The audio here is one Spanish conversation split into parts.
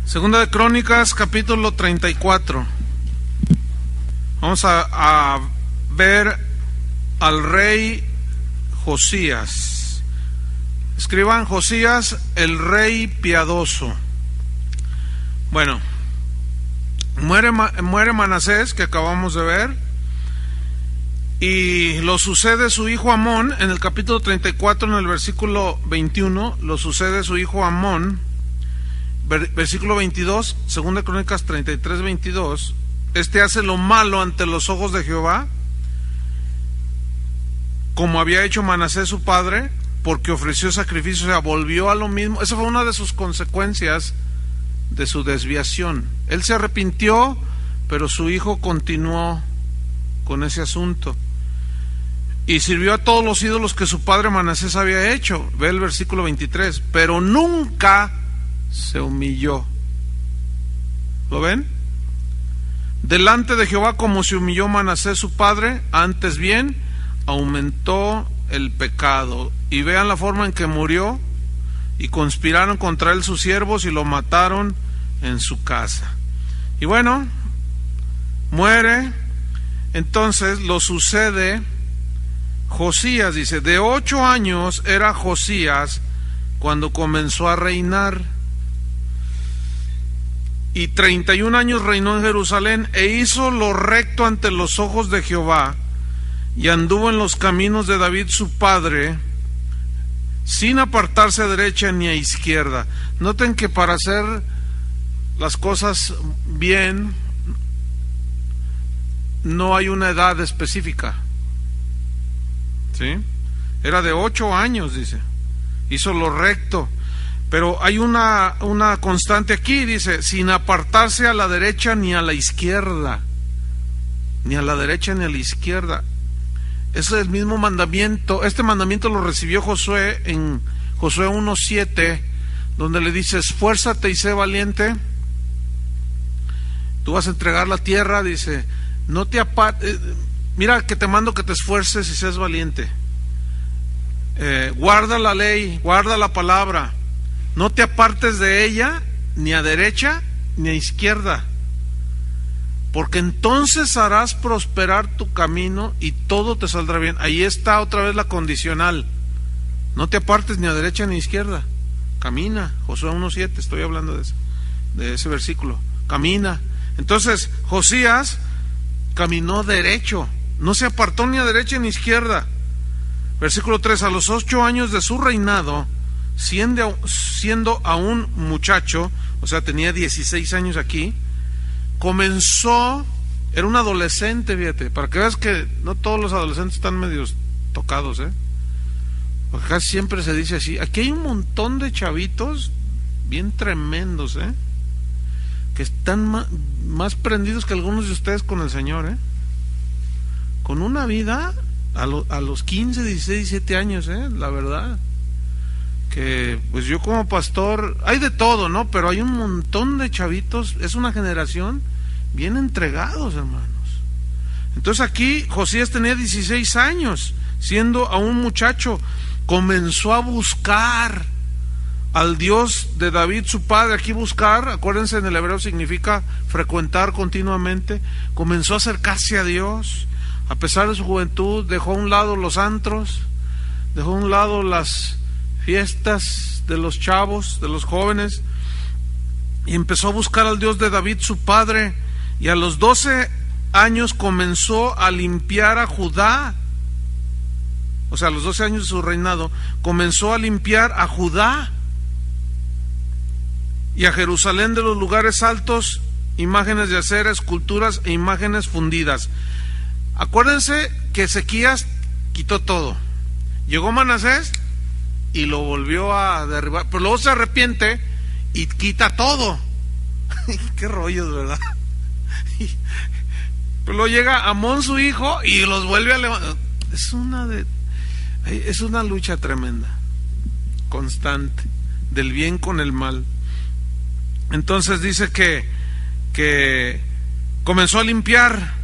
Segunda de Crónicas, capítulo 34. Vamos a ver al rey Josías. Escriban Josías, el rey piadoso. Bueno, muere Manasés, que acabamos de ver, y lo sucede su hijo Amón. En el capítulo 34, en el versículo 21, lo sucede su hijo Amón. Versículo 22, segunda Crónicas 33, 22. Este hace lo malo ante los ojos de Jehová, como había hecho Manasés su padre, porque ofreció sacrificios, o sea, volvió a lo mismo. Esa fue una de sus consecuencias de su desviación. Él se arrepintió, pero su hijo continuó con ese asunto. Y sirvió a todos los ídolos que su padre Manasés había hecho. Ve el versículo 23. Pero nunca se humilló. ¿Lo ven? Delante de Jehová como se humilló Manasés su padre, antes bien aumentó el pecado. Y vean la forma en que murió. Y conspiraron contra él sus siervos y lo mataron en su casa. Y bueno, muere. Entonces lo sucede Josías. Dice, de 8 años era Josías cuando comenzó a reinar, y 31 años reinó en Jerusalén, e hizo lo recto ante los ojos de Jehová, y anduvo en los caminos de David su padre, sin apartarse a derecha ni a izquierda. Noten que para hacer las cosas bien no hay una edad específica, ¿sí? Era de 8 años, dice. Hizo lo recto. Pero hay una constante aquí, dice, sin apartarse a la derecha ni a la izquierda. Ni a la derecha ni a la izquierda. Ese es el mismo mandamiento. Este mandamiento lo recibió Josué en Josué 1:7, donde le dice, esfuérzate y sé valiente. Tú vas a entregar la tierra, dice, no te apartes. Mira que te mando que te esfuerces y seas valiente. Guarda la ley, guarda la palabra. No te apartes de ella, ni a derecha, ni a izquierda, porque entonces harás prosperar tu camino y todo te saldrá bien. Ahí está otra vez la condicional. No te apartes ni a derecha ni a izquierda. Camina, Josué 1:7, estoy hablando de ese versículo. Camina. Entonces, Josías caminó derecho, no se apartó ni a derecha ni a izquierda. Versículo 3, a los 8 años de su reinado, siendo aún muchacho, o sea, tenía 16 años aquí, comenzó, era un adolescente, fíjate, para que veas que no todos los adolescentes están medios tocados, porque casi siempre se dice así. Aquí hay un montón de chavitos bien tremendos, que están más prendidos que algunos de ustedes con el Señor, con una vida a los 15, 16, 17 años, la verdad. Que pues yo como pastor, hay de todo, ¿no? Pero hay un montón de chavitos, es una generación bien entregados, hermanos. Entonces aquí Josías tenía 16 años, siendo aún muchacho, comenzó a buscar al Dios de David su padre. Aquí buscar, acuérdense, en el hebreo significa frecuentar continuamente. Comenzó a acercarse a Dios, a pesar de su juventud. Dejó a un lado los antros, dejó a un lado las fiestas de los chavos, de los jóvenes, y empezó a buscar al Dios de David su padre. Y a los 12 años comenzó a limpiar a Judá, o sea, a los 12 años de su reinado comenzó a limpiar a Judá y a Jerusalén de los lugares altos, imágenes de acera, esculturas e imágenes fundidas. Acuérdense que Ezequías quitó todo. Llegó Manasés y lo volvió a derribar, pero luego se arrepiente y quita todo. Qué rollos, ¿verdad? Pero luego llega Amón su hijo y los vuelve a levantar. Es una lucha tremenda, constante, del bien con el mal. Entonces dice que comenzó a limpiar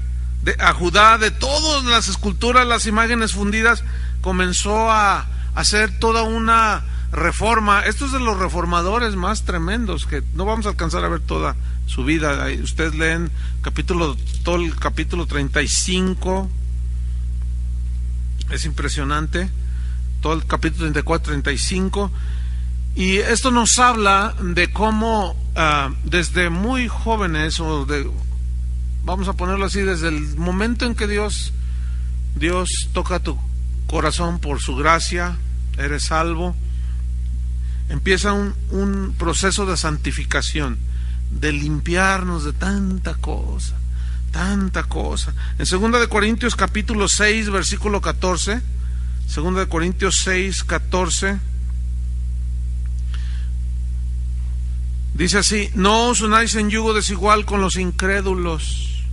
a Judá de todas las esculturas, las imágenes fundidas. Comenzó a hacer toda una reforma. Esto es de los reformadores más tremendos, que no vamos a alcanzar a ver toda su vida. Ustedes leen todo el capítulo 35, es impresionante, todo el capítulo 34, 35, y esto nos habla de cómo desde muy jóvenes, vamos a ponerlo así, desde el momento en que Dios toca tu corazón por su gracia, eres salvo, empieza un proceso de santificación, de limpiarnos de tanta cosa. En 2 de Corintios capítulo 6, versículo 14, 2 de Corintios 6, 14, dice así: no os unáis en yugo desigual con los incrédulos,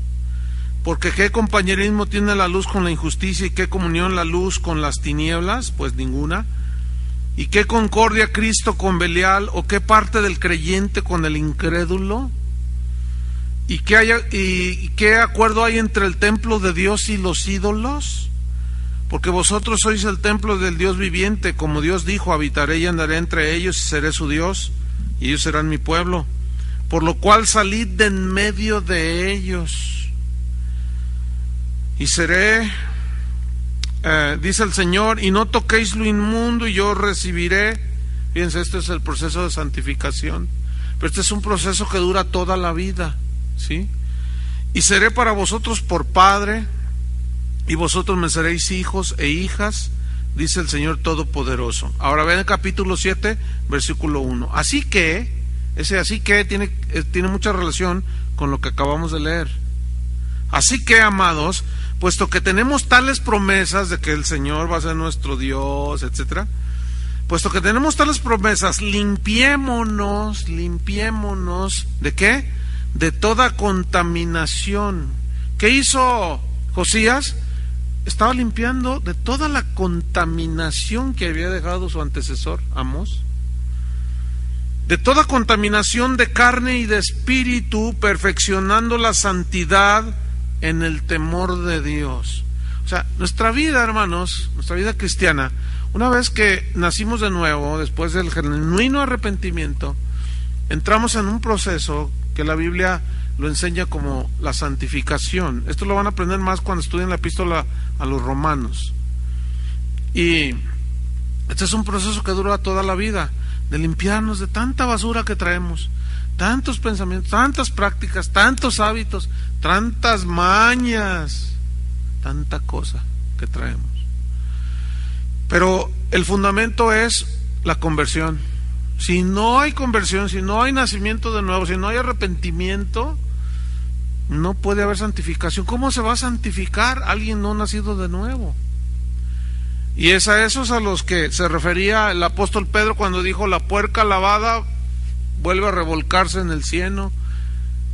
porque ¿qué compañerismo tiene la luz con la injusticia y qué comunión la luz con las tinieblas? Pues ninguna. ¿Y qué concordia Cristo con Belial, o qué parte del creyente con el incrédulo? ¿Y qué acuerdo hay entre el templo de Dios y los ídolos? Porque vosotros sois el templo del Dios viviente, como Dios dijo: habitaré y andaré entre ellos y seré su Dios, y ellos serán mi pueblo. Por lo cual salid de en medio de ellos, y seré, dice el Señor, y no toquéis lo inmundo, y yo os recibiré. Fíjense, este es el proceso de santificación, pero este es un proceso que dura toda la vida, ¿sí? Y seré para vosotros por padre, y vosotros me seréis hijos e hijas, dice el Señor Todopoderoso. Ahora ven el capítulo 7, versículo 1. Así que tiene mucha relación con lo que acabamos de leer. Así que, amados, puesto que tenemos tales promesas de que el Señor va a ser nuestro Dios, etcétera, puesto que tenemos tales promesas, limpiémonos, ¿de qué? De toda contaminación. ¿Qué hizo Josías? Estaba limpiando de toda la contaminación que había dejado su antecesor, Amós. De toda contaminación de carne y de espíritu, perfeccionando la santidad en el temor de Dios. O sea, nuestra vida, hermanos, nuestra vida cristiana, una vez que nacimos de nuevo, después del genuino arrepentimiento, entramos en un proceso que la Biblia lo enseña como la santificación. Esto lo van a aprender más cuando estudien la epístola a los Romanos. Y este es un proceso que dura toda la vida, de limpiarnos de tanta basura que traemos, tantos pensamientos, tantas prácticas, tantos hábitos, tantas mañas, tanta cosa que traemos. Pero el fundamento es la conversión. Si no hay conversión, si no hay nacimiento de nuevo, si no hay arrepentimiento, no puede haber santificación. ¿Cómo se va a santificar alguien no nacido de nuevo? Y es a esos a los que se refería el apóstol Pedro cuando dijo: la puerca lavada vuelve a revolcarse en el cieno,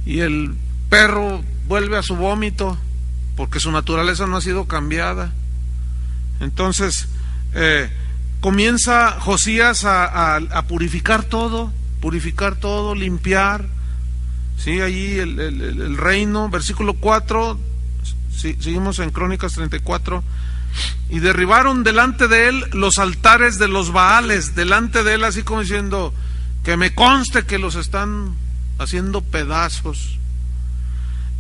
y el perro vuelve a su vómito, porque su naturaleza no ha sido cambiada. Entonces comienza Josías a purificar todo, limpiar, ¿sí? Allí el reino, versículo 4, seguimos en Crónicas 34, y derribaron delante de él los altares de los Baales, delante de él, así como diciendo: que me conste que los están haciendo pedazos.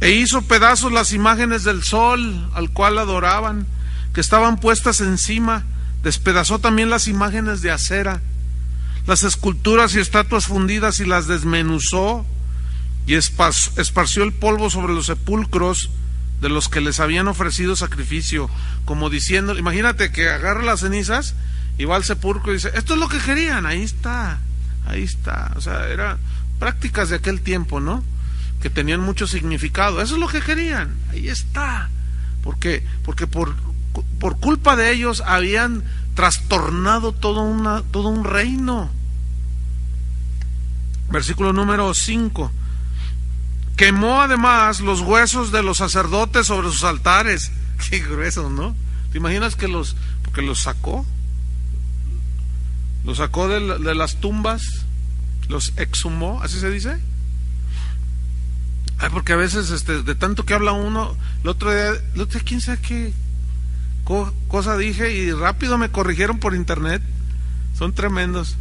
E hizo pedazos las imágenes del sol al cual adoraban, que estaban puestas encima. Despedazó también las imágenes de acera, las esculturas y estatuas fundidas, y las desmenuzó, y esparció el polvo sobre los sepulcros de los que les habían ofrecido sacrificio, como diciendo, imagínate que agarra las cenizas y va al sepulcro y dice: esto es lo que querían, ahí está. O sea, eran prácticas de aquel tiempo, ¿no? Que tenían mucho significado. Eso es lo que querían, ahí está. Porque por culpa de ellos habían trastornado todo un reino. Versículo número 5. Quemó además los huesos de los sacerdotes sobre sus altares. Qué grueso, ¿no? ¿Te imaginas porque los sacó? Los sacó de las tumbas, los exhumó, ¿así se dice? Ay, porque a veces de tanto que habla uno, el otro día quién sabe qué cosa dije, y rápido me corrigieron por internet. Son tremendos.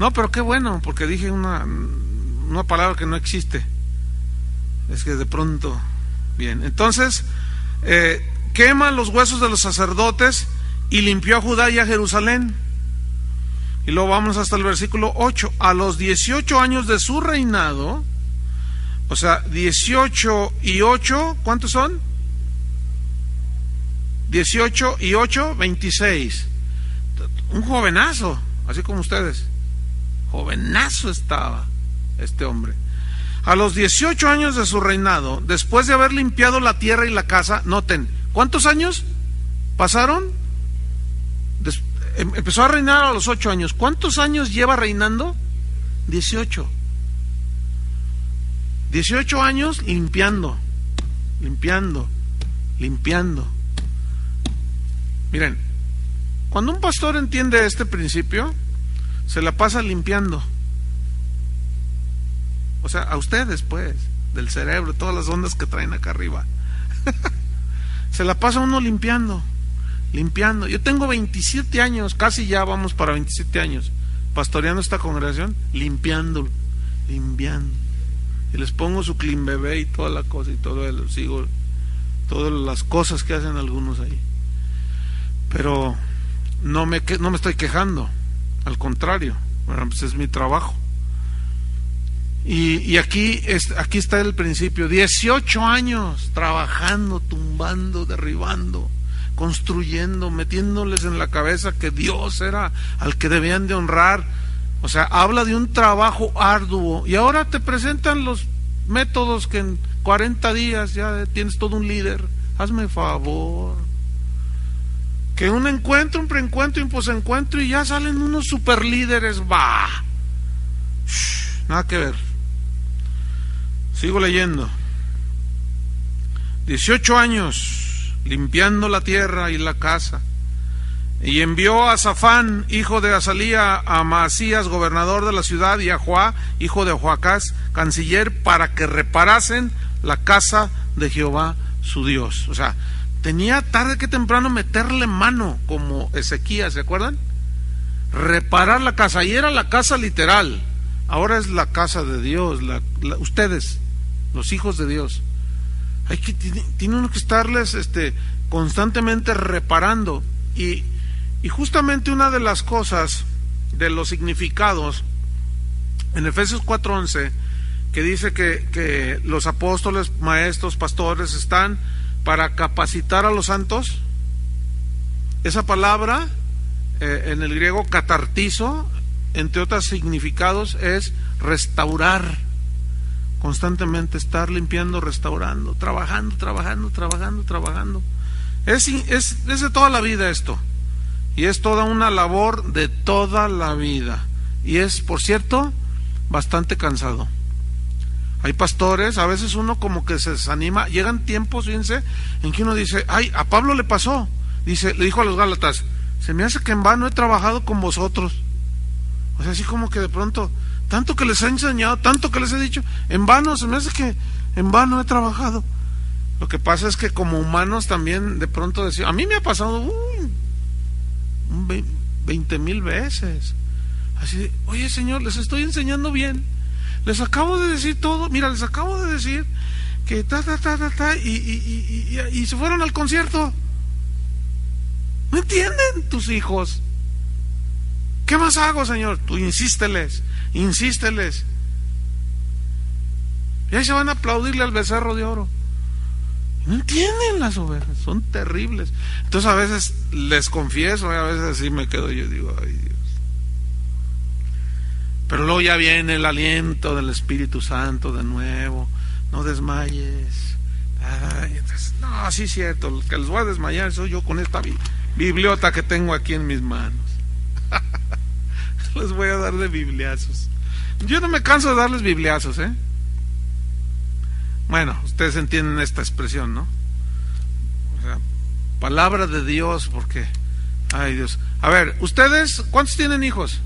No, pero qué bueno, porque dije una palabra que no existe. Es que de pronto, bien. Entonces, quema los huesos de los sacerdotes y limpió a Judá y a Jerusalén. Y luego vamos hasta el versículo 8. A los 18 años de su reinado, o sea, 18 y 8, ¿cuántos son? 18 y 8, 26. Un jovenazo, así como ustedes. Jovenazo estaba este hombre. A los 18 años de su reinado, después de haber limpiado la tierra y la casa, noten, ¿cuántos años pasaron? Empezó a reinar a los 8 años. ¿Cuántos años lleva reinando? 18. 18 años limpiando. Miren, cuando un pastor entiende este principio, se la pasa limpiando. O sea, a ustedes, pues, del cerebro, todas las ondas que traen acá arriba. Se la pasa uno limpiando. Yo tengo 27 años, casi ya vamos para 27 años, pastoreando esta congregación, limpiando. Y les pongo su clean bebé y toda la cosa, y todo sigo todas las cosas que hacen algunos ahí. Pero no me estoy quejando, al contrario, bueno, pues es mi trabajo. Y aquí está el principio, 18 años trabajando, tumbando, derribando, construyendo, metiéndoles en la cabeza que Dios era al que debían de honrar. O sea, habla de un trabajo arduo, y ahora te presentan los métodos que en 40 días ya tienes todo un líder. Hazme favor. Que un encuentro, un preencuentro y un posencuentro y ya salen unos super líderes. Nada que ver. Sigo leyendo. 18 años limpiando la tierra y la casa. Y envió a Safán, hijo de Azalía, a Maasías, gobernador de la ciudad, y a Joá, hijo de Joacás, canciller, para que reparasen la casa de Jehová su Dios. O sea, tenía tarde que temprano meterle mano, como Ezequías, ¿se acuerdan? Reparar la casa, y era la casa literal. Ahora es la casa de Dios, ustedes, los hijos de Dios. Tiene uno que estarles constantemente reparando. Y justamente una de las cosas, de los significados, en Efesios 4:11, que dice que los apóstoles, maestros, pastores están para capacitar a los santos. Esa palabra, en el griego catartizo, entre otros significados, es restaurar. Constantemente estar limpiando, restaurando, trabajando. Es de toda la vida esto. Y es toda una labor de toda la vida. Y es, por cierto, bastante cansado. Hay pastores, a veces uno como que se desanima. Llegan tiempos, fíjense, en que uno dice, ay, a Pablo le pasó. Le dijo a los Gálatas, se me hace que en vano he trabajado con vosotros. O sea, así como que de pronto, tanto que les he enseñado, tanto que les he dicho, en vano, se me hace que en vano he trabajado. Lo que pasa es que como humanos también de pronto decimos, a mí me ha pasado 20,000 veces. Así, oye Señor, les estoy enseñando bien. Les acabo de decir todo, mira, les acabo de decir que y se fueron al concierto. ¿No entienden tus hijos? ¿Qué más hago, Señor? Tú insísteles. Y ahí se van a aplaudirle al becerro de oro. No entienden las ovejas, son terribles. Entonces a veces les confieso, a veces así me quedo, yo digo, ay Dios. Pero luego ya viene el aliento del Espíritu Santo de nuevo. No desmayes. Ay, entonces, no, sí es cierto, los que les voy a desmayar soy yo con esta bibliota que tengo aquí en mis manos. Les voy a dar de bibliazos. Yo no me canso de darles bibliazos, ¿eh? Bueno, ustedes entienden esta expresión, ¿no? O sea, palabra de Dios, porque, ay Dios. A ver, ustedes, ¿cuántos tienen hijos?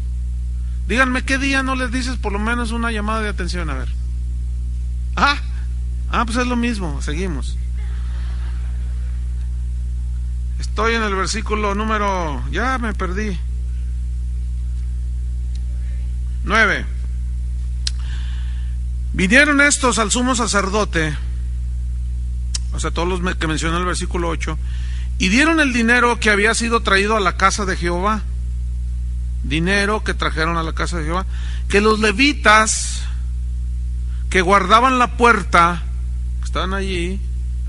Díganme qué día no les dices por lo menos una llamada de atención, a ver. Pues es lo mismo, seguimos. Estoy en el versículo número, ya me perdí. 9. Vinieron estos al sumo sacerdote, o sea, todos los que mencionó el versículo 8, y dieron el dinero que había sido traído a la casa de Jehová. Dinero que trajeron a la casa de Jehová, que los levitas que guardaban la puerta, que estaban allí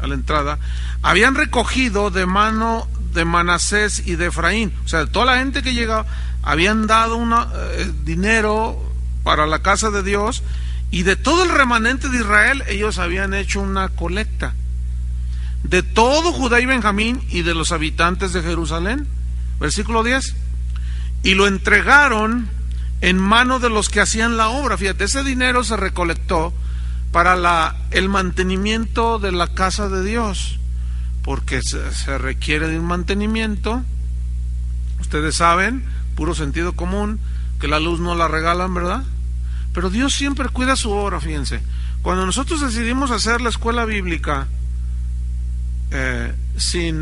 a la entrada, habían recogido de mano de Manasés y de Efraín. O sea, toda la gente que llegaba habían dado dinero para la casa de Dios, y de todo el remanente de Israel ellos habían hecho una colecta, de todo Judá y Benjamín y de los habitantes de Jerusalén. Versículo 10. Y lo entregaron en mano de los que hacían la obra. Fíjate, ese dinero se recolectó para el mantenimiento de la casa de Dios, porque se requiere de un mantenimiento. Ustedes saben, puro sentido común, que la luz no la regalan, ¿verdad? Pero Dios siempre cuida su obra, fíjense. Cuando nosotros decidimos hacer la escuela bíblica sin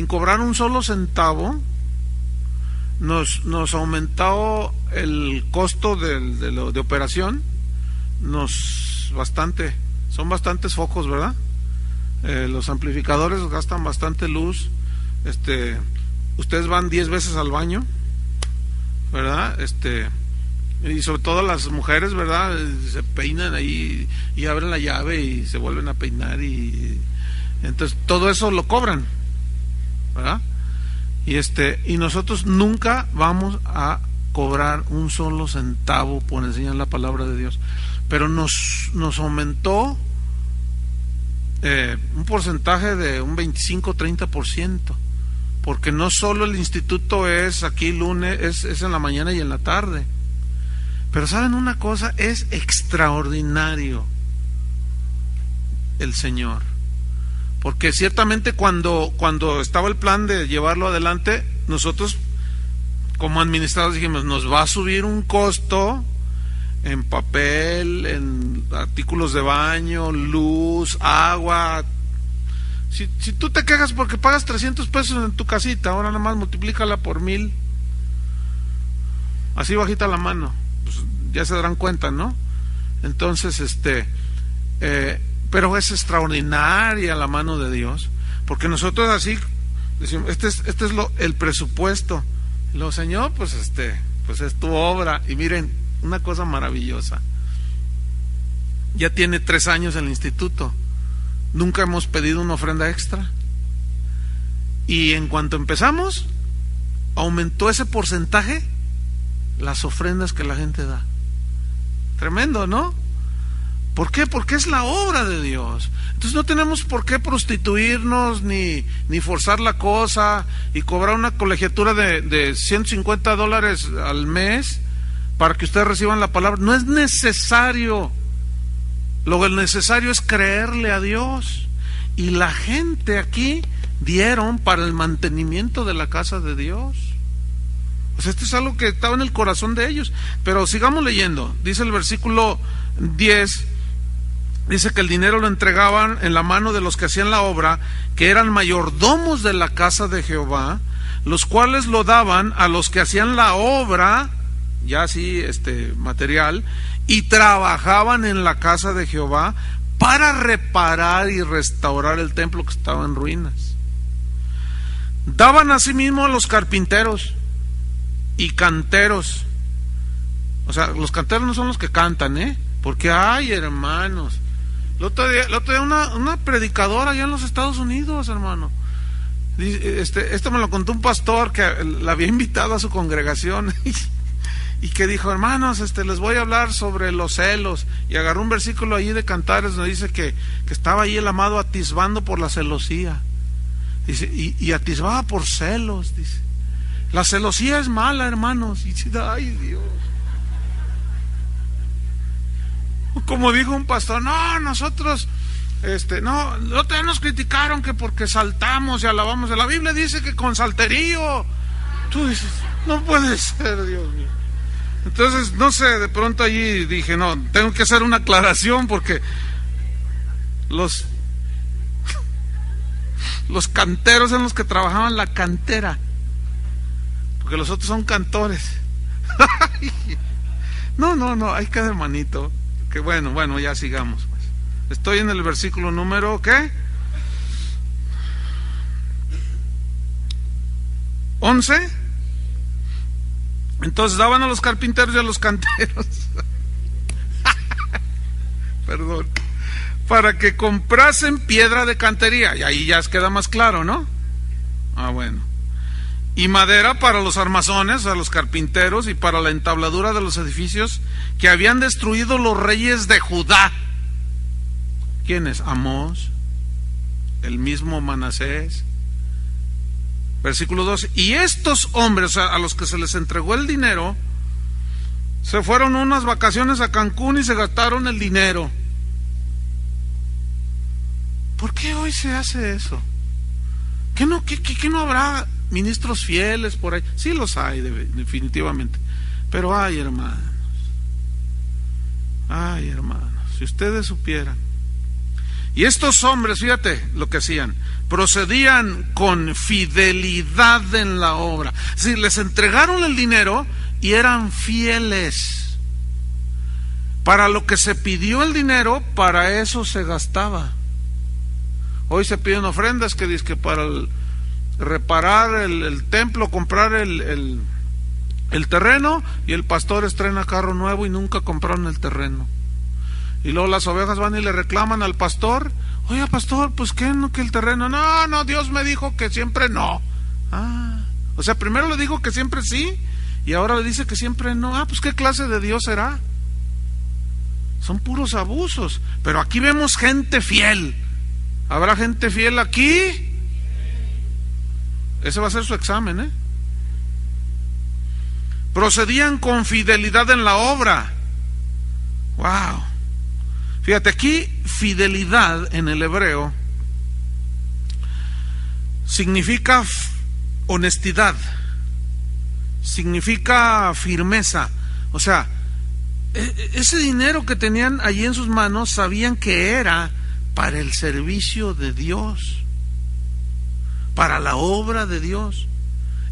cobrar un solo centavo, nos aumentó el costo de operación, son bastantes focos, ¿verdad? Los amplificadores gastan bastante luz. Ustedes van 10 veces al baño, ¿verdad? Y sobre todo las mujeres, ¿verdad? Se peinan ahí y abren la llave y se vuelven a peinar, y entonces todo eso lo cobran, ¿verdad? Y nosotros nunca vamos a cobrar un solo centavo por enseñar la palabra de Dios, pero nos aumentó un porcentaje de un 25-30%, porque no solo el instituto es aquí lunes, es en la mañana y en la tarde. Pero ¿saben una cosa? Es extraordinario el Señor, porque ciertamente cuando estaba el plan de llevarlo adelante, nosotros como administradores dijimos, nos va a subir un costo en papel, en artículos de baño, luz, agua. Si tú te quejas porque pagas 300 pesos en tu casita, ahora nada más multiplícala por 1000, así bajita la mano, pues ya se darán cuenta, ¿no? Entonces, pero es extraordinaria la mano de Dios, porque nosotros así decimos, este es el presupuesto. Lo, Señor, pues es tu obra. Y miren, una cosa maravillosa, ya tiene 3 años el instituto, nunca hemos pedido una ofrenda extra, y en cuanto empezamos aumentó ese porcentaje las ofrendas que la gente da. Tremendo, ¿no? ¿Por qué? Porque es la obra de Dios. Entonces no tenemos por qué prostituirnos ni forzar la cosa y cobrar una colegiatura de $150 al mes para que ustedes reciban la palabra. No es necesario. Lo necesario es creerle a Dios. Y la gente aquí dieron para el mantenimiento de la casa de Dios. Pues esto es algo que estaba en el corazón de ellos. Pero sigamos leyendo. Dice el versículo 10, dice que el dinero lo entregaban en la mano de los que hacían la obra, que eran mayordomos de la casa de Jehová, los cuales lo daban a los que hacían la obra, ya así material, y trabajaban en la casa de Jehová para reparar y restaurar el templo que estaba en ruinas. Daban asimismo a los carpinteros y canteros. O sea, los canteros no son los que cantan, porque hay, hermanos, el otro día una predicadora allá en los Estados Unidos, hermano, esto me lo contó un pastor que la había invitado a su congregación y que dijo, hermanos, les voy a hablar sobre los celos, y agarró un versículo allí de Cantares donde dice que estaba ahí el amado atisbando por la celosía, dice, y atisbaba por celos, dice. La celosía es mala, hermanos, y ay, Dios. Como dijo un pastor, no, nosotros no nos criticaron que porque saltamos y alabamos. La Biblia dice que con salterío. Tú dices, no puede ser, Dios mío. Entonces, no sé, de pronto allí dije, no, tengo que hacer una aclaración, porque los canteros eran los que trabajaban la cantera, porque los otros son cantores. No, ahí queda hermanito. Que bueno, ya sigamos. Pues. Estoy en el versículo número, ¿qué? 11. Entonces daban a los carpinteros y a los canteros perdón, para que comprasen piedra de cantería, y ahí ya queda más claro, ¿no? Bueno. Y madera para los armazones, a los carpinteros, y para la entabladura de los edificios que habían destruido los reyes de Judá. ¿Quiénes? Amós, el mismo Manasés. Versículo 12. Y estos hombres, o sea, a los que se les entregó el dinero, se fueron unas vacaciones a Cancún y se gastaron el dinero. ¿Por qué hoy se hace eso? ¿Qué no habrá ministros fieles por ahí? Sí los hay, definitivamente. Pero hermanos, si ustedes supieran. Y estos hombres, fíjate lo que hacían, procedían con fidelidad en la obra. Sí, les entregaron el dinero y eran fieles. Para lo que se pidió el dinero, para eso se gastaba. Hoy se piden ofrendas que dice que para reparar el templo, comprar el terreno, y el pastor estrena carro nuevo y nunca compraron el terreno. Y luego las ovejas van y le reclaman al pastor: oiga, pastor, pues que el terreno, no, Dios me dijo que siempre no. O sea, primero le dijo que siempre sí, y ahora le dice que siempre no. Pues ¿qué clase de Dios será? Son puros abusos. Pero aquí vemos gente fiel. ¿Habrá gente fiel aquí? Ese va a ser su examen, Procedían con fidelidad en la obra. Wow. Fíjate, aquí fidelidad en el hebreo significa honestidad, significa firmeza. O sea, ese dinero que tenían allí en sus manos sabían que era para el servicio de Dios, para la obra de Dios.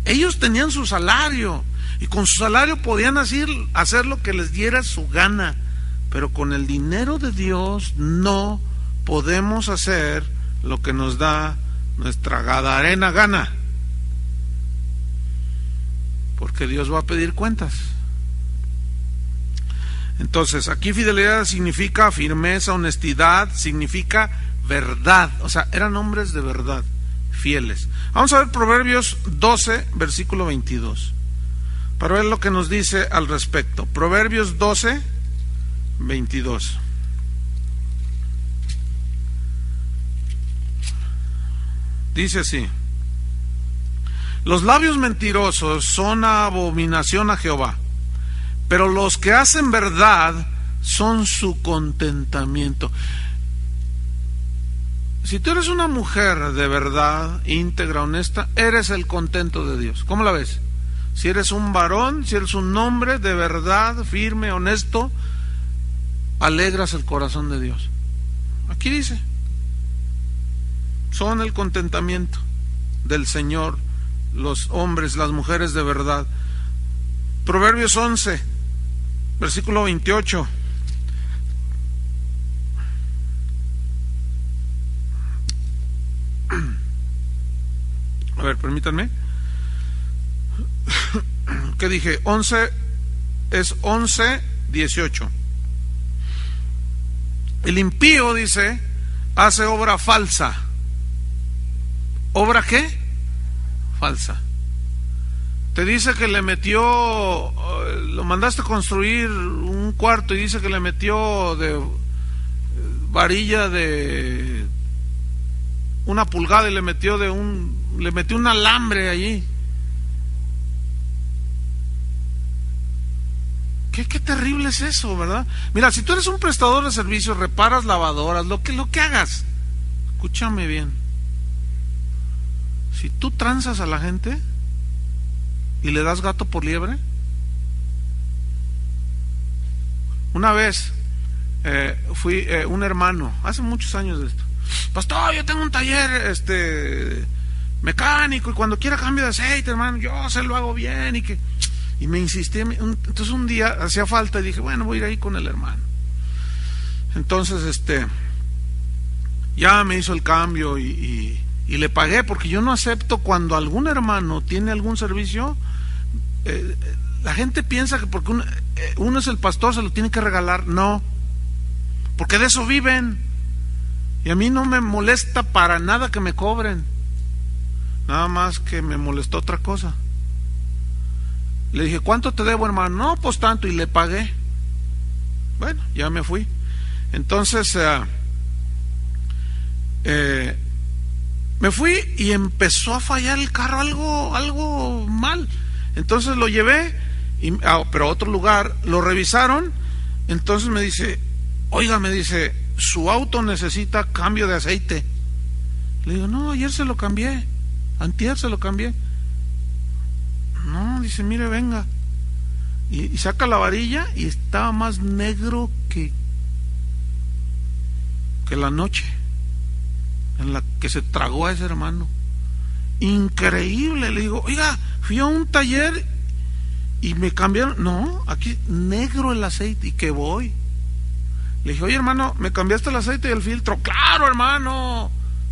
Ellos tenían su salario y con su salario podían hacer lo que les diera su gana. Pero con el dinero de Dios no podemos hacer lo que nos da nuestra gadarena gana. Porque Dios va a pedir cuentas. Entonces, aquí fidelidad significa firmeza, honestidad, significa verdad. O sea, eran hombres de verdad, fieles. Vamos a ver Proverbios 12, versículo 22. Para ver lo que nos dice al respecto. Proverbios 12, 22. Dice así: los labios mentirosos son abominación a Jehová, pero los que hacen verdad son su contentamiento. Si tú eres una mujer de verdad, íntegra, honesta, eres el contento de Dios. ¿Cómo la ves? Si eres un varón, si eres un hombre de verdad, firme, honesto, alegras el corazón de Dios. Aquí dice: son el contentamiento del Señor los hombres, las mujeres de verdad. Proverbios 11, versículo 28. A ver, permítanme. ¿Qué dije? 11 es 11, 18. El impío, dice, hace obra falsa. ¿Obra qué? Falsa. Te dice que le metió, lo mandaste a construir un cuarto y dice que le metió de varilla de 1 pulgada y le metió un alambre allí. Qué terrible es eso, ¿verdad? Mira, si tú eres un prestador de servicios, reparas lavadoras, lo que hagas, escúchame bien. Si tú transas a la gente y le das gato por liebre. Una vez fui un hermano, hace muchos años de esto: pastor, yo tengo un taller mecánico y cuando quiera cambio de aceite, hermano, yo se lo hago bien. Y me insistí, entonces un día hacía falta y dije, bueno, voy a ir ahí con el hermano. Entonces, ya me hizo el cambio y le pagué, porque yo no acepto cuando algún hermano tiene algún servicio, la gente piensa que porque uno es el pastor se lo tiene que regalar. No, porque de eso viven, y a mí no me molesta para nada que me cobren, nada más que me molestó otra cosa. Le dije, ¿cuánto te debo, hermano? No, pues tanto, y le pagué. Bueno, ya me fui. Entonces me fui y empezó a fallar el carro, algo mal. Entonces lo llevé, pero a otro lugar, lo revisaron. Entonces me dice, oiga, me dice, su auto necesita cambio de aceite. Le digo, no, ayer se lo cambié, antier se lo cambié. No, dice, mire, venga. Y saca la varilla y estaba más negro que la noche en la que se tragó a ese hermano. Increíble. Le digo, oiga, fui a un taller y me cambiaron. No, aquí negro el aceite. ¿Y qué voy? Le dije, oye, hermano, ¿me cambiaste el aceite y el filtro? Claro, hermano,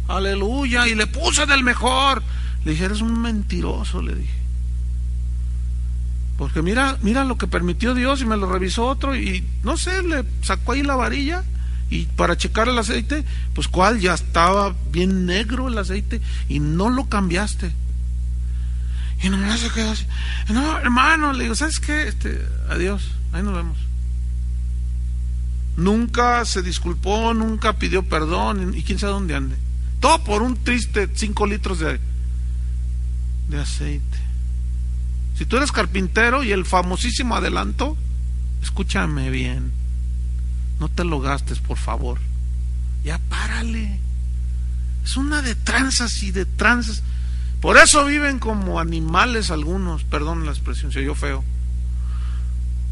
aleluya, y le puse del mejor. Le dije, eres un mentiroso, le dije, porque mira lo que permitió Dios, y me lo revisó otro y no sé, le sacó ahí la varilla y para checar el aceite, pues cuál, ya estaba bien negro el aceite y no lo cambiaste. Y nomás se quedó así. No, hermano, le digo, ¿sabes qué? Adiós, ahí nos vemos. Nunca se disculpó, nunca pidió perdón, y quién sabe dónde ande. Todo por un triste 5 litros de aceite. Si tú eres carpintero y el famosísimo adelanto, escúchame bien, no te lo gastes, por favor. Ya párale. Es una de tranzas y de tranzas. Por eso viven como animales algunos, perdón la expresión, se oyó feo.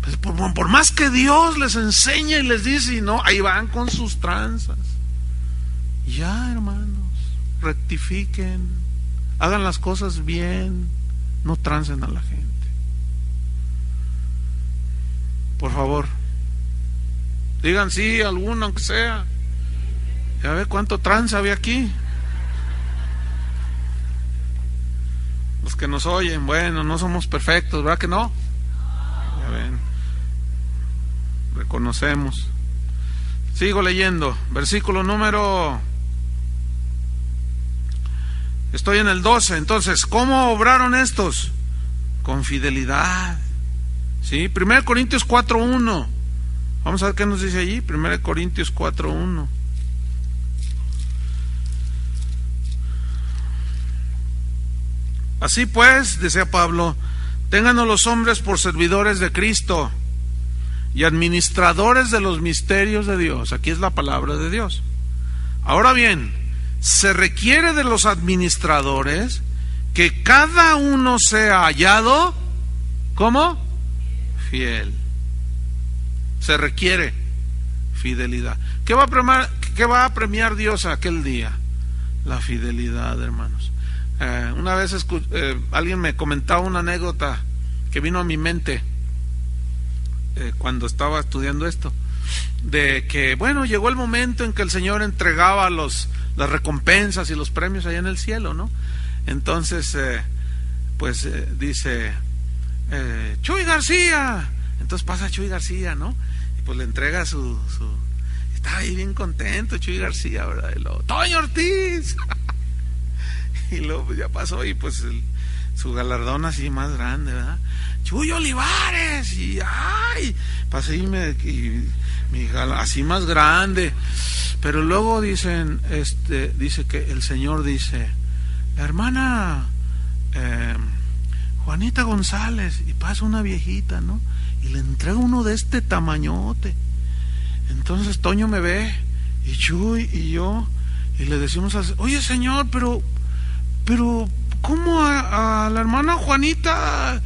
Pues por más que Dios les enseña y les dice, y no, ahí van con sus tranzas. Ya, hermanos, rectifiquen, hagan las cosas bien, no trancen a la gente. Por favor, digan sí, alguno, aunque sea. Ya ve cuánto trance había aquí. Los que nos oyen, bueno, no somos perfectos, ¿verdad que no? Ya ven, reconocemos. Sigo leyendo, versículo número, estoy en el 12. Entonces, ¿cómo obraron estos? Con fidelidad. ¿Sí? 1 Corintios 4:1. Vamos a ver qué nos dice allí. 1 Corintios 4:1. Así pues, decía Pablo, ténganos los hombres por servidores de Cristo y administradores de los misterios de Dios. Aquí es la palabra de Dios. Ahora bien, se requiere de los administradores que cada uno sea hallado, ¿cómo? Fiel. Se requiere fidelidad. ¿Qué va a premiar Dios aquel día? La fidelidad, hermanos. Una vez alguien me comentaba una anécdota que vino a mi mente cuando estaba estudiando esto, de que, bueno, llegó el momento en que el Señor entregaba las recompensas y los premios allá en el cielo, ¿no? Entonces, dice, Chuy García. Entonces pasa Chuy García, ¿no? Y pues le entrega estaba ahí bien contento Chuy García, ¿verdad? Y luego, Toño Ortiz. Y luego pues ya pasó, y pues su galardón así más grande, ¿verdad? Chuy Olivares. Y ay, pasé así más grande. Pero luego dice que el Señor dice, la hermana Juanita González, y pasa una viejita, ¿no? Y le entrega uno de este tamañote. Entonces Toño me ve, y Chuy y yo, y le decimos así, oye, Señor, pero ¿cómo a la hermana Juanita?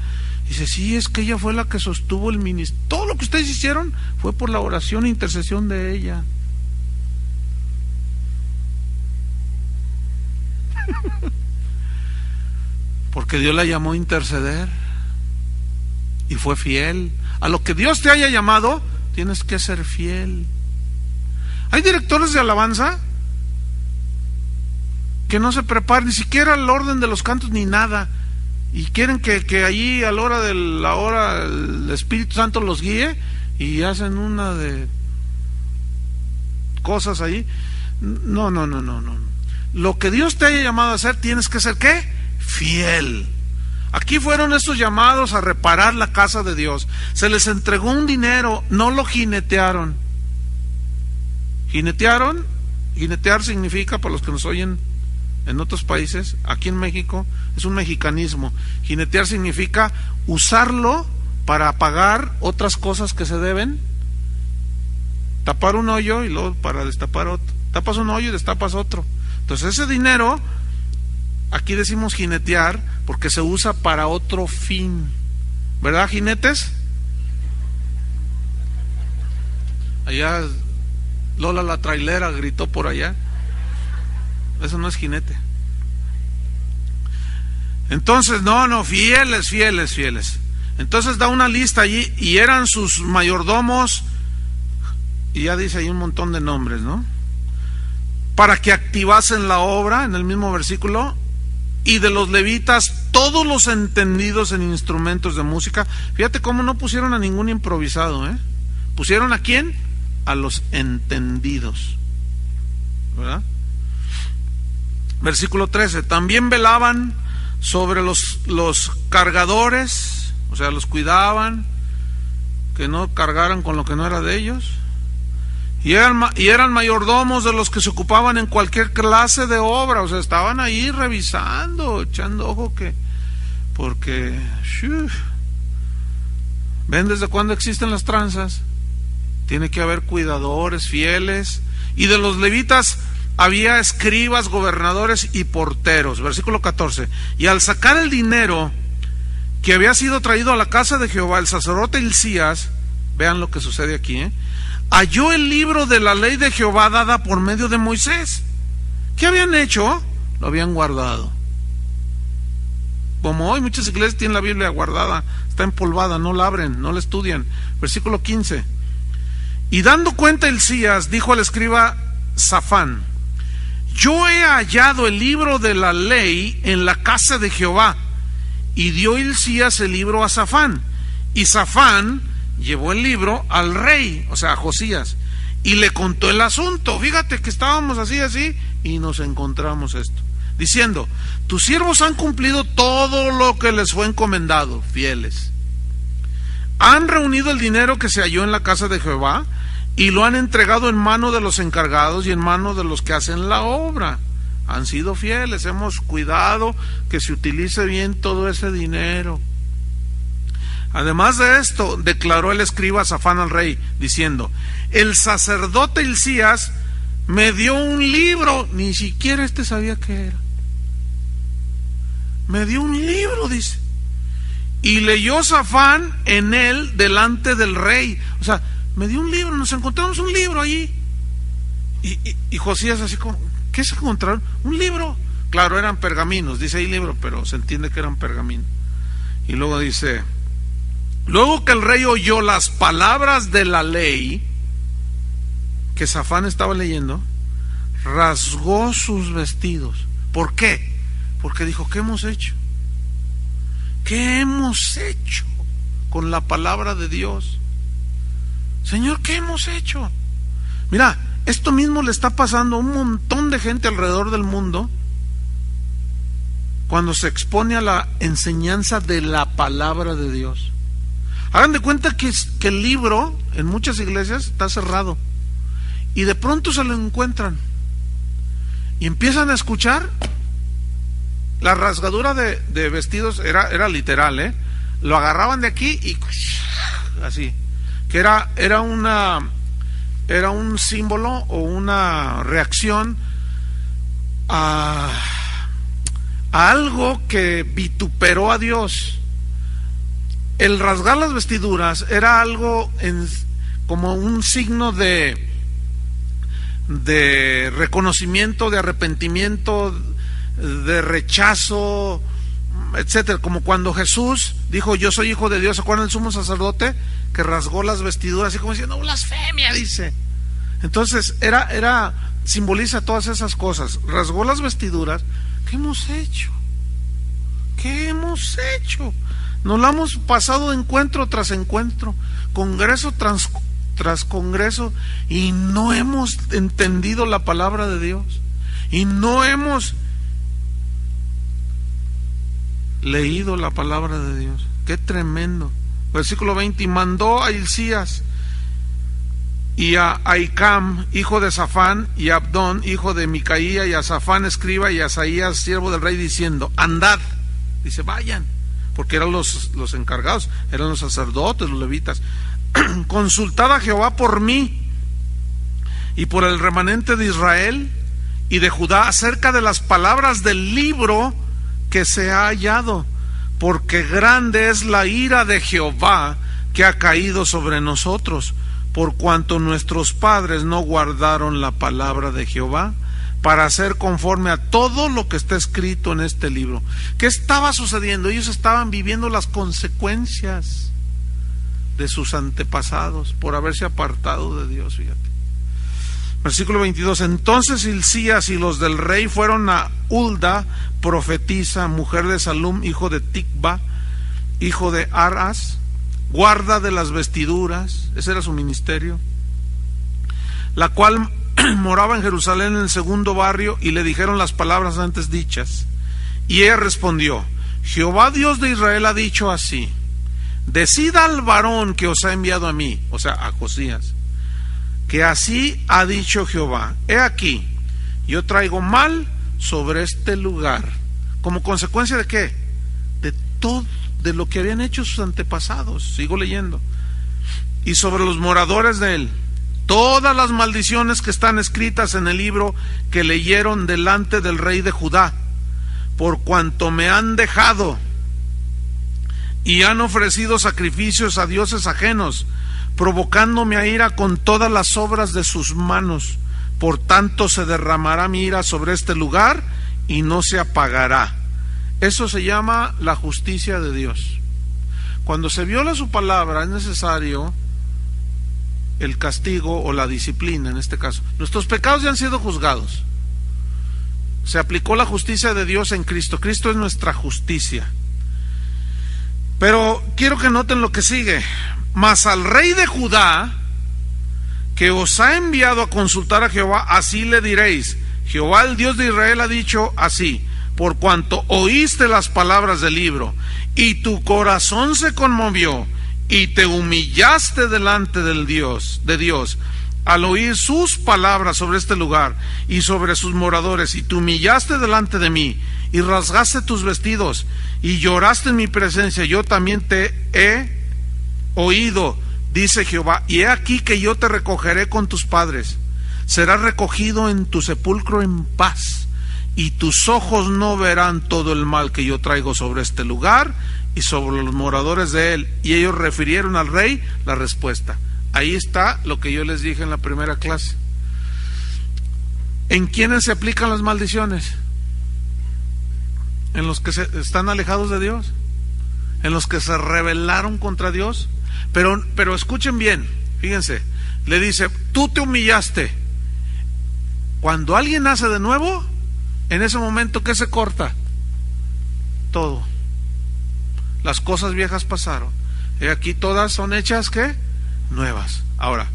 Dice, sí, es que ella fue la que sostuvo el ministerio. Todo lo que ustedes hicieron fue por la oración e intercesión de ella. Porque Dios la llamó a interceder. y fue fiel. A lo que Dios te haya llamado, tienes que ser fiel. Hay directores de alabanza que no se preparan ni siquiera el orden de los cantos ni nada, y quieren que allí a la hora el Espíritu Santo los guíe, y hacen una de cosas ahí. No. Lo que Dios te haya llamado a hacer, tienes que ser ¿qué? Fiel. Aquí fueron estos llamados a reparar la casa de Dios. Se les entregó un dinero, no lo jinetearon. Jinetear significa, para los que nos oyen en otros países, aquí en México es un mexicanismo. Jinetear significa usarlo para pagar otras cosas que se deben. Tapar un hoyo y luego para destapar otro. Tapas un hoyo y destapas otro. Entonces ese dinero, aquí decimos jinetear, porque se usa para otro fin. ¿Verdad, jinetes? Allá Lola la trailera gritó por allá. Eso no es jinete. Entonces, fieles. Entonces da una lista allí, y eran sus mayordomos, y ya dice ahí un montón de nombres, ¿no? Para que activasen la obra, en el mismo versículo, y de los levitas, todos los entendidos en instrumentos de música. Fíjate cómo no pusieron a ningún improvisado, ¿eh? ¿Pusieron a quién? A los entendidos, ¿verdad? Versículo 13, también velaban sobre los cargadores, o sea, los cuidaban, que no cargaran con lo que no era de ellos. Y eran mayordomos de los que se ocupaban en cualquier clase de obra, o sea, estaban ahí revisando, echando ojo porque ¿ven desde cuándo existen las tranzas? Tiene que haber cuidadores fieles. Y de los levitas había escribas, gobernadores y porteros. Versículo 14. Y al sacar el dinero que había sido traído a la casa de Jehová, el sacerdote Hilcías, vean lo que sucede aquí, halló el libro de la ley de Jehová dada por medio de Moisés. ¿Qué habían hecho? Lo habían guardado. Como hoy muchas iglesias tienen la Biblia guardada, está empolvada, no la abren, no la estudian. Versículo 15. Y dando cuenta Hilcías, dijo al escriba Safán: yo he hallado el libro de la ley en la casa de Jehová. Y dio Hilcías el libro a Safán, y Safán llevó el libro al rey, o sea, a Josías, y le contó el asunto. Fíjate que estábamos así, y nos encontramos esto, diciendo: tus siervos han cumplido todo lo que les fue encomendado, fieles. Han reunido el dinero que se halló en la casa de Jehová, y lo han entregado en mano de los encargados y en mano de los que hacen la obra. Han sido fieles, hemos cuidado que se utilice bien todo ese dinero. Además de esto, declaró el escriba Safán al rey, diciendo: el sacerdote Hilcías me dio un libro, ni siquiera sabía qué era. Me dio un libro, dice, y leyó Safán en él delante del rey. O sea, me dio un libro, nos encontramos un libro allí. Y Josías así como, ¿qué se encontraron? Un libro. Claro, eran pergaminos, dice ahí libro, pero se entiende que eran pergaminos. Y luego dice: luego que el rey oyó las palabras de la ley que Safán estaba leyendo, rasgó sus vestidos. ¿Por qué? Porque dijo: ¿qué hemos hecho? ¿Qué hemos hecho con la palabra de Dios? Señor, ¿qué hemos hecho? Mira, esto mismo le está pasando a un montón de gente alrededor del mundo cuando se expone a la enseñanza de la palabra de Dios. Hagan de cuenta que el libro en muchas iglesias está cerrado, y de pronto se lo encuentran y empiezan a escuchar. La rasgadura de vestidos era literal, lo agarraban de aquí y así, que era un símbolo o una reacción a algo que vituperó a Dios. El rasgar las vestiduras era algo como un signo de reconocimiento, de arrepentimiento, de rechazo, etcétera, como cuando Jesús dijo yo soy hijo de Dios. ¿Se acuerdan del sumo sacerdote que rasgó las vestiduras así como diciendo blasfemia? Dice. Entonces simboliza todas esas cosas. Rasgó las vestiduras. ¿Qué hemos hecho? ¿Qué hemos hecho? Nos la hemos pasado de encuentro tras encuentro, congreso tras congreso, y no hemos entendido la palabra de Dios, y no hemos leído la palabra de Dios. Qué tremendo. Versículo 20: y mandó a Hilcías y a Ahicam, hijo de Safán, y a Abdón, hijo de Micaía, y a Safán, escriba, y a Asaías, siervo del rey, diciendo: andad. Dice, vayan, porque eran los encargados, eran los sacerdotes, los levitas. Consultad a Jehová por mí y por el remanente de Israel y de Judá acerca de las palabras del libro que se ha hallado, porque grande es la ira de Jehová que ha caído sobre nosotros, por cuanto nuestros padres no guardaron la palabra de Jehová para hacer conforme a todo lo que está escrito en este libro. ¿Qué estaba sucediendo? Ellos estaban viviendo las consecuencias de sus antepasados por haberse apartado de Dios, fíjate. Versículo 22: entonces Hilcías y los del rey fueron a Hulda, profetisa, mujer de Salum, hijo de Tikva, hijo de Aras, guarda de las vestiduras, ese era su ministerio, la cual moraba en Jerusalén en el segundo barrio, y le dijeron las palabras antes dichas. Y ella respondió: Jehová Dios de Israel ha dicho así: decida al varón que os ha enviado a mí, o sea, a Josías, que así ha dicho Jehová: he aquí, yo traigo mal sobre este lugar. ¿Como consecuencia de qué? De todo, de lo que habían hecho sus antepasados. Sigo leyendo. Y sobre los moradores de él, todas las maldiciones que están escritas en el libro que leyeron delante del rey de Judá, por cuanto me han dejado y han ofrecido sacrificios a dioses ajenos, provocándome a ira con todas las obras de sus manos. Por tanto se derramará mi ira sobre este lugar y no se apagará. Eso se llama la justicia de Dios. Cuando se viola su palabra es necesario el castigo o la disciplina, en este caso. Nuestros pecados ya han sido juzgados. Se aplicó la justicia de Dios en Cristo. Cristo es nuestra justicia. Pero quiero que noten lo que sigue. Mas al rey de Judá, que os ha enviado a consultar a Jehová, así le diréis: Jehová el Dios de Israel ha dicho así: por cuanto oíste las palabras del libro, y tu corazón se conmovió, y te humillaste delante de Dios, al oír sus palabras sobre este lugar y sobre sus moradores, y te humillaste delante de mí, y rasgaste tus vestidos, y lloraste en mi presencia, yo también te he oído, dice Jehová, y he aquí que yo te recogeré con tus padres, serás recogido en tu sepulcro en paz, y tus ojos no verán todo el mal que yo traigo sobre este lugar y sobre los moradores de él. Y ellos refirieron al rey la respuesta. Ahí está lo que yo les dije en la primera clase. ¿En quiénes se aplican las maldiciones? En los que están alejados de Dios, en los que se rebelaron contra Dios. Pero escuchen bien, fíjense, le dice: tú te humillaste. Cuando alguien nace de nuevo, en ese momento, ¿qué se corta? Todo. Las cosas viejas pasaron. Y aquí todas son hechas, ¿qué? Nuevas. Ahora,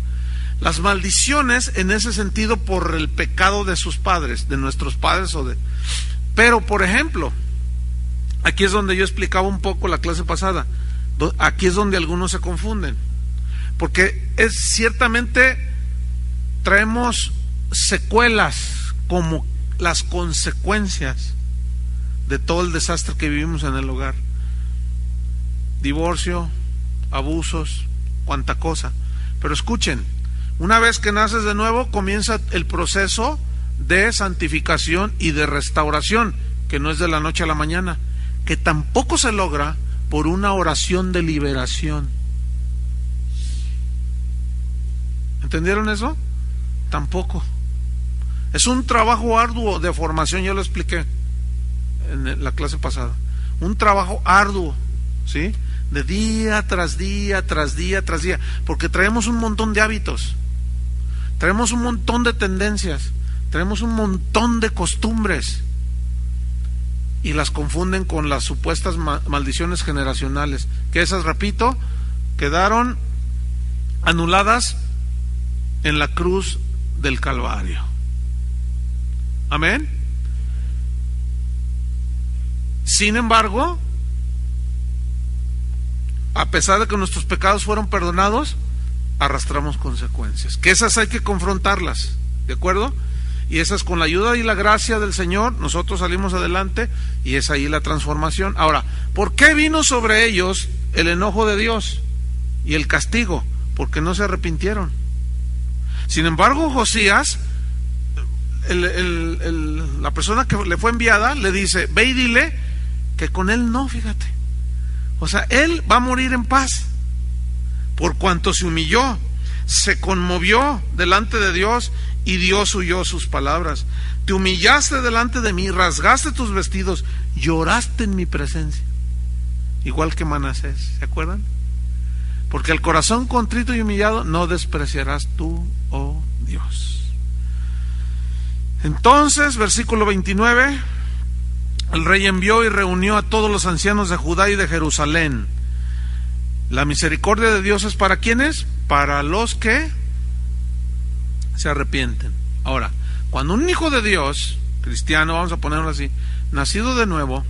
las maldiciones en ese sentido por el pecado de sus padres, de nuestros padres Pero, por ejemplo, aquí es donde yo explicaba un poco la clase pasada. Aquí es donde algunos se confunden. Porque ciertamente traemos secuelas como las consecuencias de todo el desastre que vivimos en el hogar. Divorcio, abusos, cuanta cosa. Pero escuchen, una vez que naces de nuevo, comienza el proceso de santificación y de restauración, que no es de la noche a la mañana, que tampoco se logra por una oración de liberación. ¿Entendieron eso? Tampoco. Es un trabajo arduo de formación, yo lo expliqué en la clase pasada. un trabajo arduo, ¿sí? De día tras día, tras día, tras día, porque traemos un montón de hábitos, traemos un montón de tendencias, traemos un montón de costumbres, y las confunden con las supuestas maldiciones generacionales, que esas, repito, quedaron anuladas en la cruz del Calvario. Amén. Sin embargo, a pesar de que nuestros pecados fueron perdonados, arrastramos consecuencias, que esas hay que confrontarlas, ¿de acuerdo? Y esas, con la ayuda y la gracia del Señor, nosotros salimos adelante, y es ahí la transformación. Ahora, ¿por qué vino sobre ellos el enojo de Dios y el castigo? Porque no se arrepintieron. Sin embargo, Josías, la persona que le fue enviada, le dice: ve y dile que con él no, fíjate. O sea, él va a morir en paz, por cuanto se humilló, se conmovió delante de Dios, y Dios oyó sus palabras. Te humillaste delante de mí, rasgaste tus vestidos, lloraste en mi presencia, igual que Manasés, ¿se acuerdan? Porque el corazón contrito y humillado no despreciarás tú, oh Dios. Entonces, versículo 29, el rey envió y reunió a todos los ancianos de Judá y de Jerusalén. La misericordia de Dios es ¿para quiénes? Para los que se arrepienten. Ahora, cuando un hijo de Dios, cristiano, vamos a ponerlo así, nacido de nuevo,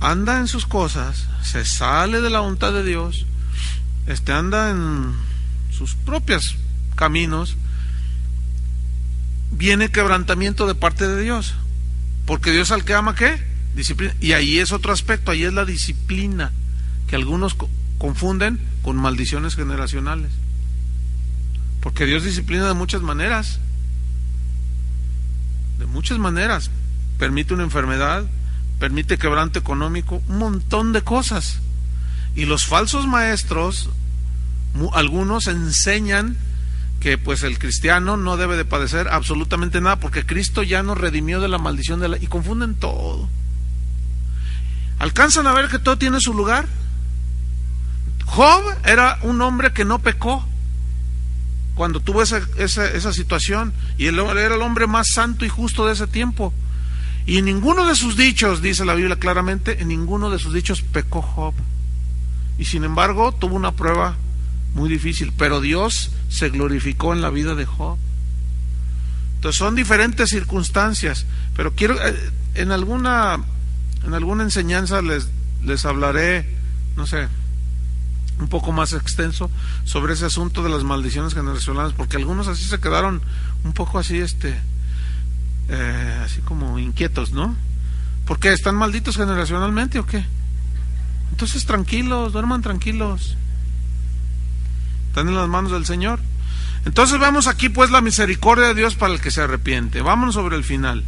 anda en sus cosas, se sale de la voluntad de Dios, anda en sus propios caminos, viene quebrantamiento de parte de Dios, porque Dios al que ama, ¿qué? Disciplina. Y ahí es otro aspecto, ahí es la disciplina, que algunos confunden con maldiciones generacionales, porque Dios disciplina de muchas maneras, permite una enfermedad, permite quebranto económico, un montón de cosas. Y los falsos maestros, algunos enseñan que pues el cristiano no debe de padecer absolutamente nada, porque Cristo ya nos redimió de la maldición y confunden todo. ¿Alcanzan a ver que todo tiene su lugar? Job era un hombre que no pecó cuando tuvo esa situación, y él era el hombre más santo y justo de ese tiempo, y en ninguno de sus dichos, dice la Biblia claramente, en ninguno de sus dichos pecó Job, y sin embargo tuvo una prueba muy difícil, pero Dios se glorificó en la vida de Job. Entonces son diferentes circunstancias, pero quiero, en alguna enseñanza les hablaré, no sé, un poco más extenso sobre ese asunto de las maldiciones generacionales, porque algunos así se quedaron un poco así, así como inquietos, ¿no? ¿Por qué? ¿Están malditos generacionalmente o qué? Entonces tranquilos, duerman tranquilos, están en las manos del Señor. Entonces vemos aquí pues la misericordia de Dios para el que se arrepiente. Vámonos sobre el final.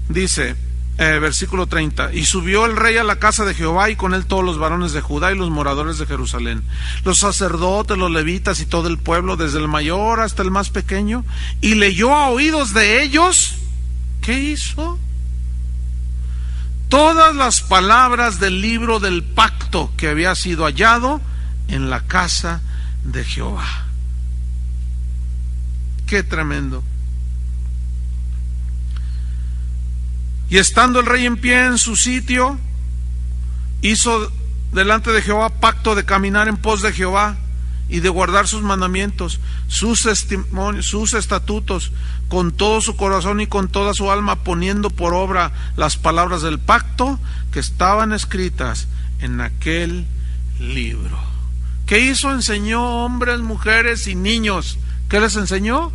Dice, versículo 30, y subió el rey a la casa de Jehová, y con él todos los varones de Judá y los moradores de Jerusalén, los sacerdotes, los levitas y todo el pueblo, desde el mayor hasta el más pequeño, y leyó a oídos de ellos, ¿qué hizo? Todas las palabras del libro del pacto que había sido hallado en la casa de Jehová. Qué tremendo. Y estando el rey en pie en su sitio, hizo delante de Jehová pacto de caminar en pos de Jehová y de guardar sus mandamientos, sus testimonios, sus estatutos, con todo su corazón y con toda su alma, poniendo por obra las palabras del pacto que estaban escritas en aquel libro. ¿Qué hizo? Enseñó hombres, mujeres y niños. ¿Qué les enseñó?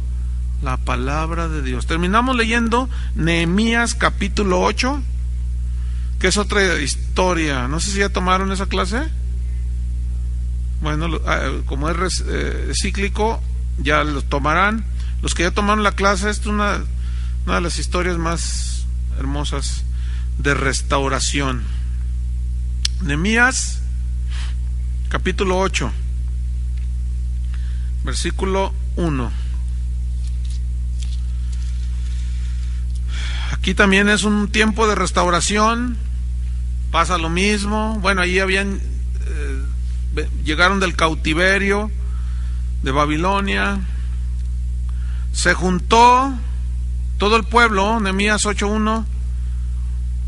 La palabra de Dios. Terminamos leyendo Nehemías capítulo 8, que es otra historia. No sé si ya tomaron esa clase. Bueno, como es cíclico, ya lo tomarán. Los que ya tomaron la clase, esta es una de las historias más hermosas de restauración. Nehemías capítulo 8, versículo 1. Aquí también es un tiempo de restauración, Pasa lo mismo. Bueno, ahí llegaron del cautiverio de Babilonia. Se juntó todo el pueblo, Nehemías 8:1,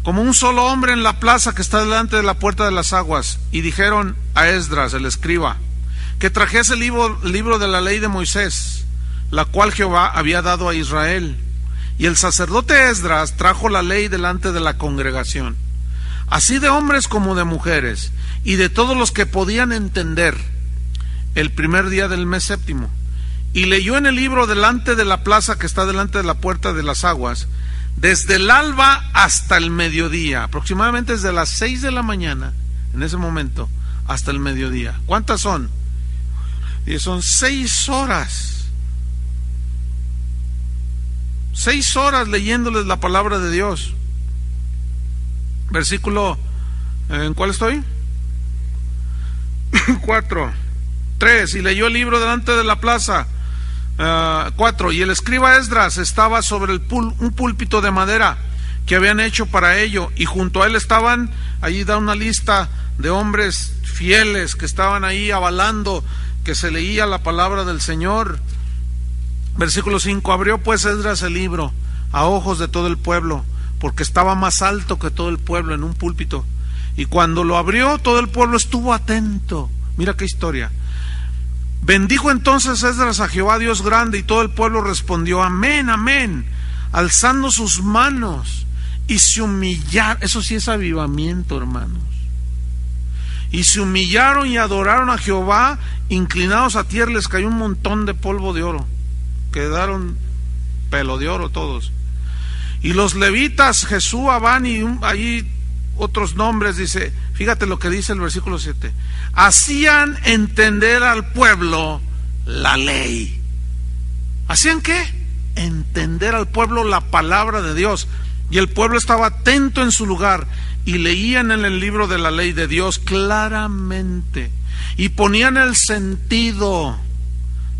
como un solo hombre en la plaza que está delante de la puerta de las aguas, y dijeron a Esdras, el escriba, que trajese el libro de la ley de Moisés, la cual Jehová había dado a Israel. Y el sacerdote Esdras trajo la ley delante de la congregación, así de hombres como de mujeres, y de todos los que podían entender, el primer día del mes séptimo. Y leyó en el libro delante de la plaza que está delante de la puerta de las aguas, desde el alba hasta el mediodía, aproximadamente desde las 6 de la mañana, en ese momento, hasta el mediodía. ¿Cuántas son? Y son 6 horas. 6 horas leyéndoles la palabra de Dios. Versículo, ¿en cuál estoy? 3. Y leyó el libro delante de la plaza. 4. Y el escriba Esdras estaba sobre un púlpito de madera que habían hecho para ello, y junto a él estaban, allí da una lista de hombres fieles que estaban ahí avalando que se leía la palabra del Señor. Versículo 5. Abrió pues Esdras el libro a ojos de todo el pueblo, porque estaba más alto que todo el pueblo en un púlpito, y cuando lo abrió todo el pueblo estuvo atento. Mira qué historia. Bendijo entonces Esdras a Jehová Dios grande, y todo el pueblo respondió amén, amén, alzando sus manos, y se humillaron. Eso sí es avivamiento, hermanos. Y se humillaron y adoraron a Jehová, inclinados a tierra. Les cayó un montón de polvo de oro, quedaron pelo de oro todos. Y los levitas, Jesús, Abán y ahí otros nombres, dice, fíjate lo que dice el versículo 7, hacían entender al pueblo la ley. ¿Hacían qué? Entender al pueblo la palabra de Dios. Y el pueblo estaba atento en su lugar, y leían en el libro de la ley de Dios claramente, y ponían el sentido,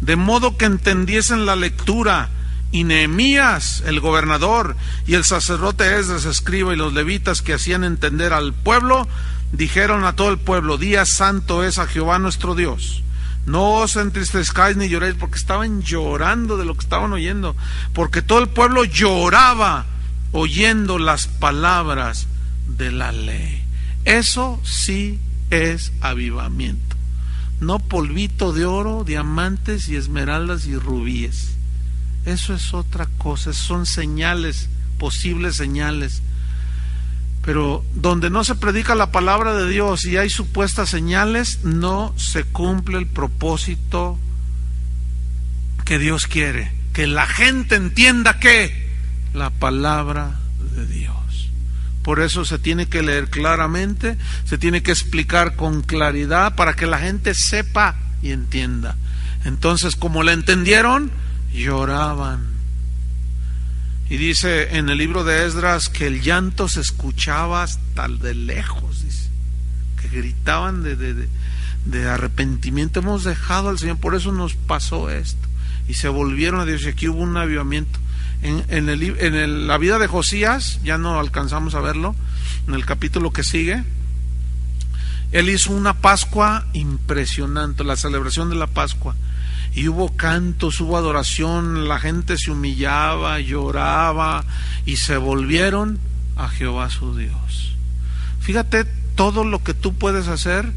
de modo que entendiesen la lectura. Y Nehemías, el gobernador, y el sacerdote Esdras, escriba, y los levitas que hacían entender al pueblo, dijeron a todo el pueblo, día santo es a Jehová nuestro Dios. No os entristezcáis ni lloréis, porque estaban llorando de lo que estaban oyendo, porque todo el pueblo lloraba oyendo las palabras de la ley. Eso sí es avivamiento. No polvito de oro, diamantes y esmeraldas y rubíes. Eso es otra cosa, son señales, posibles señales. Pero donde no se predica la palabra de Dios y hay supuestas señales, no se cumple el propósito que Dios quiere, que la gente entienda que la palabra de Dios. Por eso se tiene que leer claramente, se tiene que explicar con claridad para que la gente sepa y entienda. Entonces, como la entendieron, lloraban. Y dice en el libro de Esdras que el llanto se escuchaba hasta de lejos, dice, que gritaban de arrepentimiento. Hemos dejado al Señor, por eso nos pasó esto. Y se volvieron a Dios, y aquí hubo un avivamiento. En la vida de Josías, ya no alcanzamos a verlo, en el capítulo que sigue, él hizo una Pascua impresionante, la celebración de la Pascua. Y hubo cantos, hubo adoración, la gente se humillaba, lloraba, y se volvieron a Jehová su Dios. Fíjate todo lo que tú puedes hacer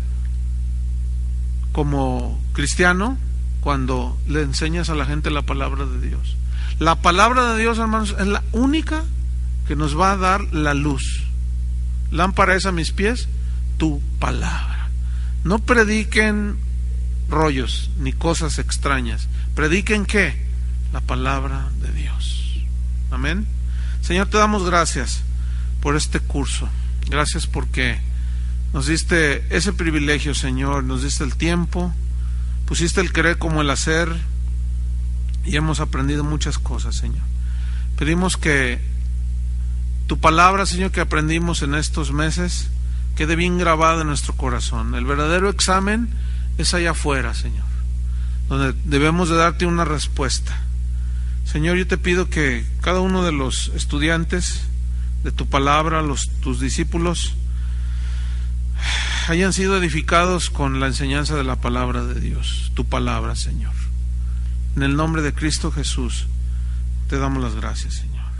como cristiano cuando le enseñas a la gente la palabra de Dios. La palabra de Dios, hermanos, es la única que nos va a dar la luz. Lámpara es a mis pies tu palabra. No prediquen rollos ni cosas extrañas. Prediquen ¿qué? La palabra de Dios. Amén. Señor, te damos gracias por este curso. Gracias porque nos diste ese privilegio, Señor. Nos diste el tiempo, pusiste el querer como el hacer, y hemos aprendido muchas cosas, Señor. Pedimos que tu palabra, Señor, que aprendimos en estos meses, quede bien grabada en nuestro corazón. El verdadero examen es allá afuera, Señor, donde debemos de darte una respuesta. Señor, yo te pido que cada uno de los estudiantes de tu palabra, tus discípulos, hayan sido edificados con la enseñanza de la palabra de Dios, tu palabra, Señor. En el nombre de Cristo Jesús, te damos las gracias, Señor.